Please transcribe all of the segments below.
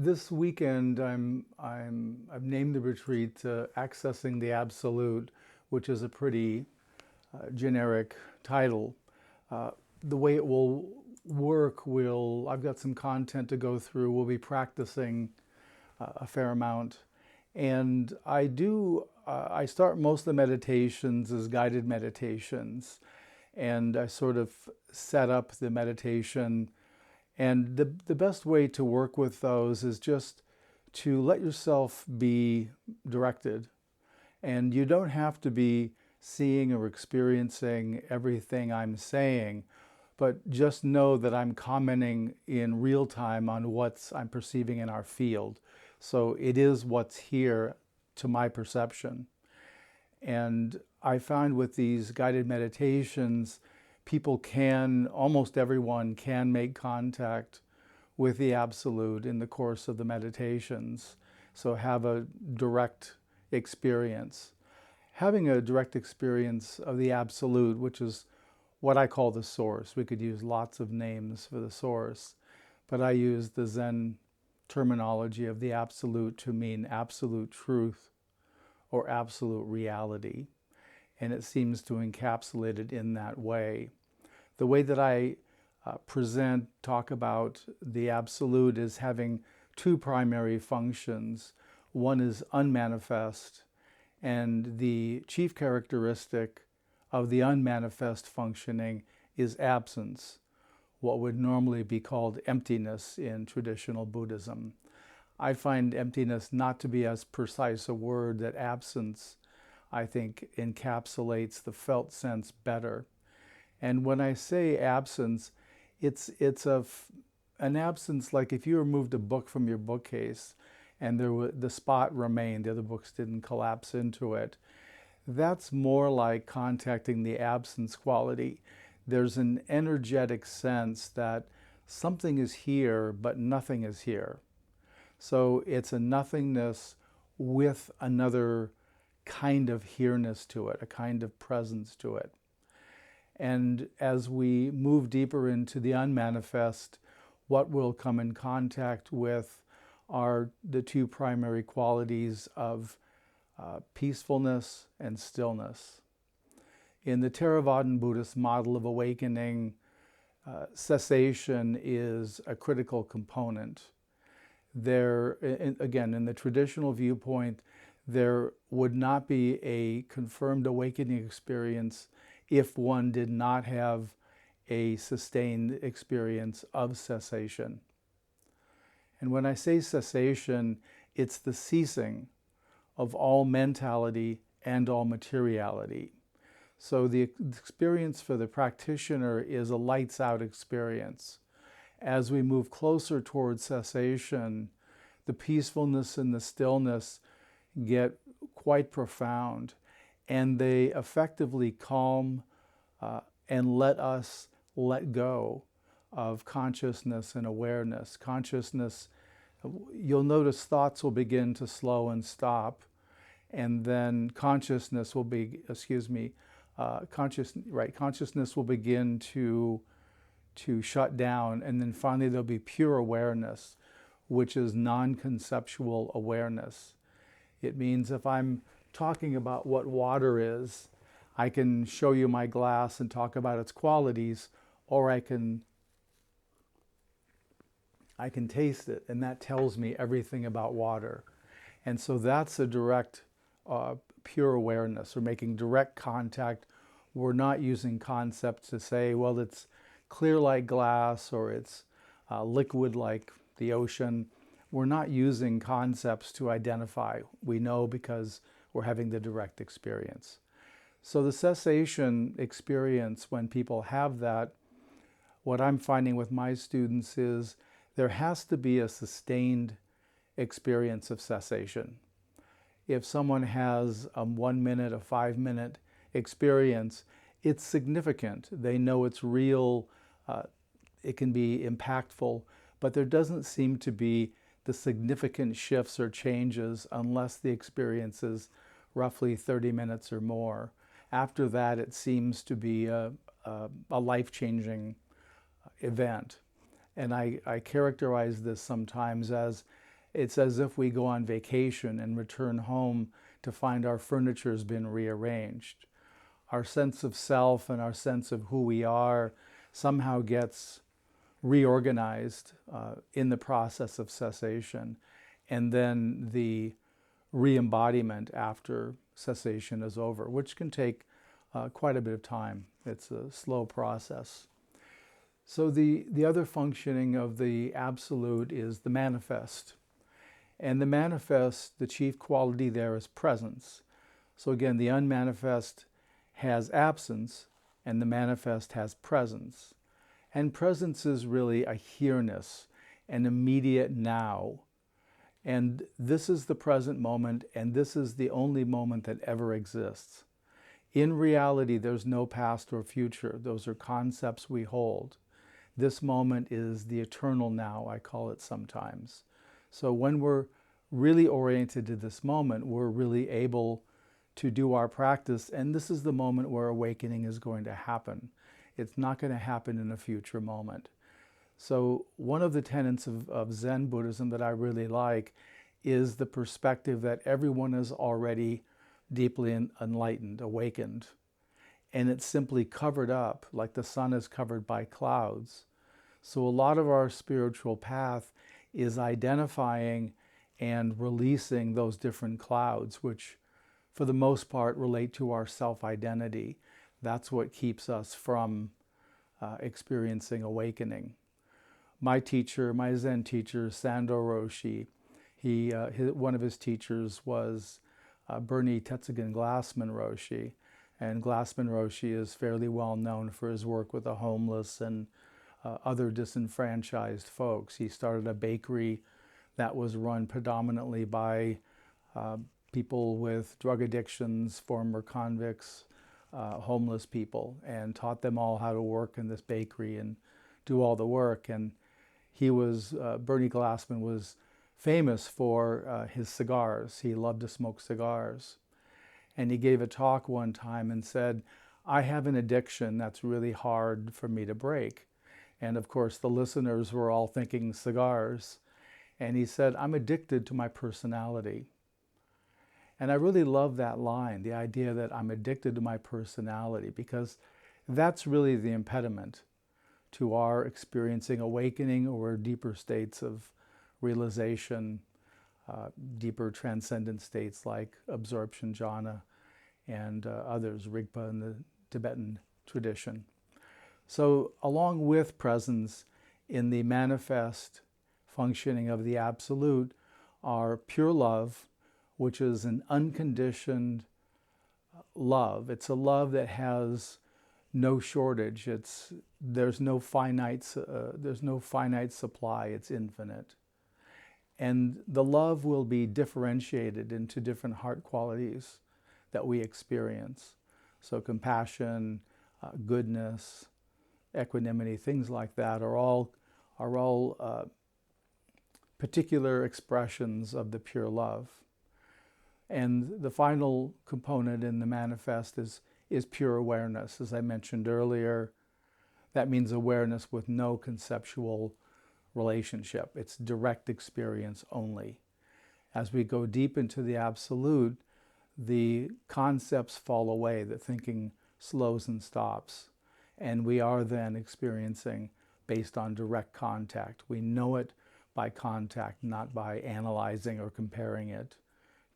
This weekend, I've named the retreat "Accessing the Absolute," which is a pretty generic title. The way it will work I've got some content to go through. We'll be practicing a fair amount, and I start most of the meditations as guided meditations, and I sort of set up the meditation. And the best way to work with those is just to let yourself be directed. And you don't have to be seeing or experiencing everything I'm saying, but just know that I'm commenting in real time on what I'm perceiving in our field. So it is what's here to my perception. And I find with these guided meditations, almost everyone can make contact with the Absolute in the course of the meditations. So have a direct experience. Having a direct experience of the Absolute, which is what I call the Source. We could use lots of names for the Source, but I use the Zen terminology of the Absolute to mean absolute truth or absolute reality. And it seems to encapsulate it in that way. The way that I talk about the Absolute is having two primary functions. One is unmanifest, and the chief characteristic of the unmanifest functioning is absence, what would normally be called emptiness in traditional Buddhism. I find emptiness not to be as precise a word, that absence, I think, encapsulates the felt sense better. And when I say absence, it's an absence like if you removed a book from your bookcase and the spot remained, the other books didn't collapse into it. That's more like contacting the absence quality. There's an energetic sense that something is here, but nothing is here. So it's a nothingness with another kind of here-ness to it, a kind of presence to it. And as we move deeper into the unmanifest, what we'll come in contact with are the two primary qualities of peacefulness and stillness. In the Theravadan Buddhist model of awakening, cessation is a critical component. Again, in the traditional viewpoint, there would not be a confirmed awakening experience if one did not have a sustained experience of cessation. And when I say cessation, it's the ceasing of all mentality and all materiality. So the experience for the practitioner is a lights out experience. As we move closer towards cessation, the peacefulness and the stillness get quite profound, and they effectively calm and let us let go of consciousness and awareness. Consciousness, you'll notice thoughts will begin to slow and stop, and then consciousness will consciousness will begin to shut down, and then finally there'll be pure awareness, which is non-conceptual awareness. It means if I'm talking about what water is, I can show you my glass and talk about its qualities, or I can taste it, and that tells me everything about water. And so that's a direct, pure awareness. We're making direct contact. We're not using concepts to say, well, it's clear like glass, or it's liquid like the ocean. We're not using concepts to identify. We know because we're having the direct experience. So the cessation experience, when people have that, what I'm finding with my students is there has to be a sustained experience of cessation. If someone has a 1 minute, a 5 minute experience, it's significant. They know it's real. It can be impactful, but there doesn't seem to be the significant shifts or changes unless the experience is roughly 30 minutes or more. After that, it seems to be a life-changing event. And I characterize this sometimes as It's as if we go on vacation and return home to find our furniture has been rearranged. Our sense of self and our sense of who we are somehow gets reorganized in the process of cessation, and then the re-embodiment after cessation is over, which can take quite a bit of time. It's a slow process. So the other functioning of the Absolute is the manifest. And the manifest, the chief quality there is presence. So again, the unmanifest has absence, and the manifest has presence. And presence is really a here-ness, an immediate now. And this is the present moment, and this is the only moment that ever exists. In reality, there's no past or future. Those are concepts we hold. This moment is the eternal now, I call it sometimes. So when we're really oriented to this moment, we're really able to do our practice, and this is the moment where awakening is going to happen. It's not going to happen in a future moment. So one of the tenets of Zen Buddhism that I really like is the perspective that everyone is already deeply enlightened, awakened, and it's simply covered up like the sun is covered by clouds. So a lot of our spiritual path is identifying and releasing those different clouds, which for the most part relate to our self-identity. That's what keeps us from experiencing awakening. My teacher, my Zen teacher, Sando Roshi, one of his teachers was Bernie Tetsugen Glassman Roshi. And Glassman Roshi is fairly well known for his work with the homeless and other disenfranchised folks. He started a bakery that was run predominantly by people with drug addictions, former convicts, homeless people, and taught them all how to work in this bakery and do all the work. And Bernie Glassman was famous for his cigars. He loved to smoke cigars. And he gave a talk one time and said, I have an addiction that's really hard for me to break. And of course, the listeners were all thinking cigars. And he said, I'm addicted to my personality. And I really love that line, the idea that I'm addicted to my personality, because that's really the impediment to our experiencing awakening or deeper states of realization, deeper transcendent states like absorption jhana and others, Rigpa in the Tibetan tradition. So along with presence in the manifest functioning of the Absolute are pure love, which is an unconditioned love. It's a love that has no shortage. There's no finite supply. It's infinite. And the love will be differentiated into different heart qualities that we experience. So compassion, goodness, equanimity, things like that are all particular expressions of the pure love. And the final component in the manifest is pure awareness. As I mentioned earlier, that means awareness with no conceptual relationship. It's direct experience only. As we go deep into the Absolute, the concepts fall away, the thinking slows and stops, and we are then experiencing based on direct contact. We know it by contact, not by analyzing or comparing it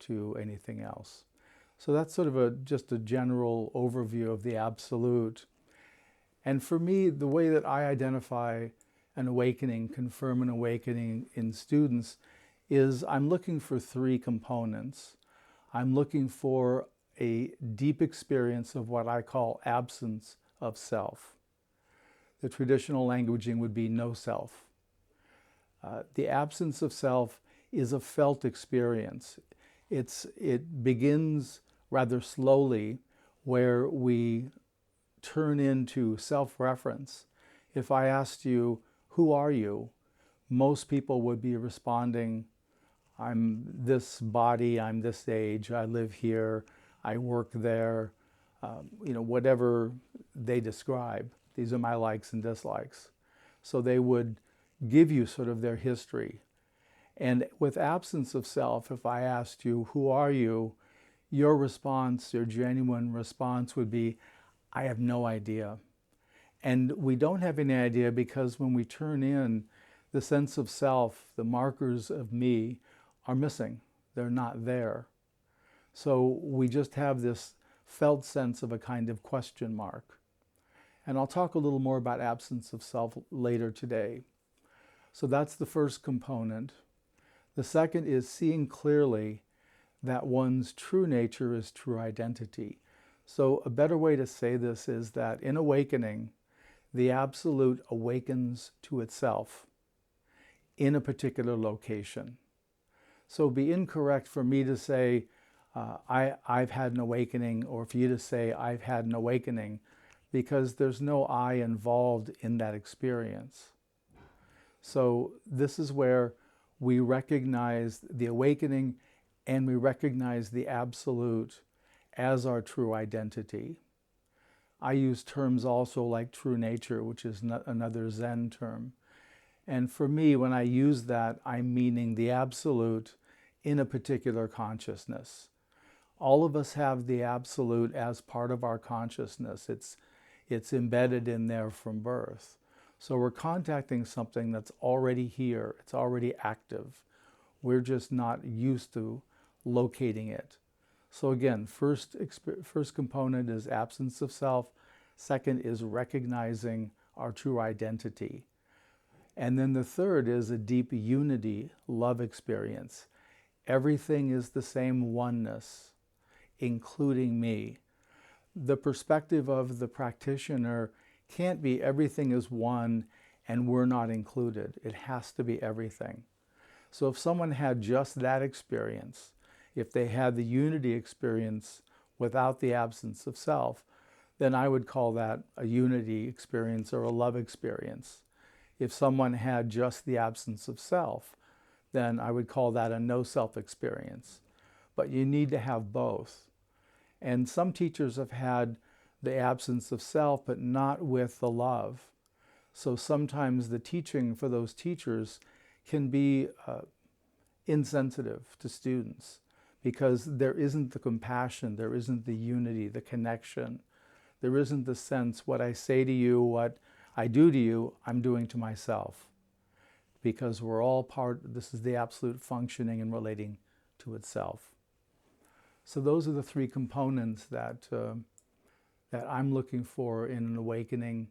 to anything else. So that's sort of just a general overview of the Absolute. And for me, the way that I identify an awakening, confirm an awakening in students, is I'm looking for three components. I'm looking for a deep experience of what I call absence of self. The traditional languaging would be no self. The absence of self is a felt experience. It begins rather slowly, where we turn into self-reference. If I asked you, who are you? Most people would be responding, I'm this body, I'm this age, I live here, I work there, whatever they describe. These are my likes and dislikes. So they would give you sort of their history. And with absence of self, if I asked you, who are you? Your response, your genuine response would be, I have no idea. And we don't have any idea because when we turn in, the sense of self, the markers of me, are missing. They're not there. So we just have this felt sense of a kind of question mark. And I'll talk a little more about absence of self later today. So that's the first component. The second is seeing clearly that one's true nature is true identity. So a better way to say this is that in awakening, the Absolute awakens to itself in a particular location. So it'd be incorrect for me to say, I've had an awakening, or for you to say, I've had an awakening, because there's no I involved in that experience. So this is where we recognize the awakening and we recognize the Absolute as our true identity. I use terms also like true nature, which is another Zen term. And for me, when I use that, I'm meaning the Absolute in a particular consciousness. All of us have the Absolute as part of our consciousness. It's embedded in there from birth. So we're contacting something that's already here. It's already active. We're just not used to locating it. So again, first component is absence of self. Second is recognizing our true identity. And then the third is a deep unity, love experience. Everything is the same oneness, including me. The perspective of the practitioner can't be everything is one and we're not included. It has to be everything. So if someone had just that experience, if they had the unity experience without the absence of self, then I would call that a unity experience or a love experience. If someone had just the absence of self, then I would call that a no-self experience. But you need to have both. And some teachers have had the absence of self, but not with the love. So sometimes the teaching for those teachers can be insensitive to students because there isn't the compassion, there isn't the unity, the connection. There isn't the sense, what I say to you, what I do to you, I'm doing to myself. Because we're all part, this is the Absolute functioning and relating to itself. So those are the three components that I'm looking for in an awakening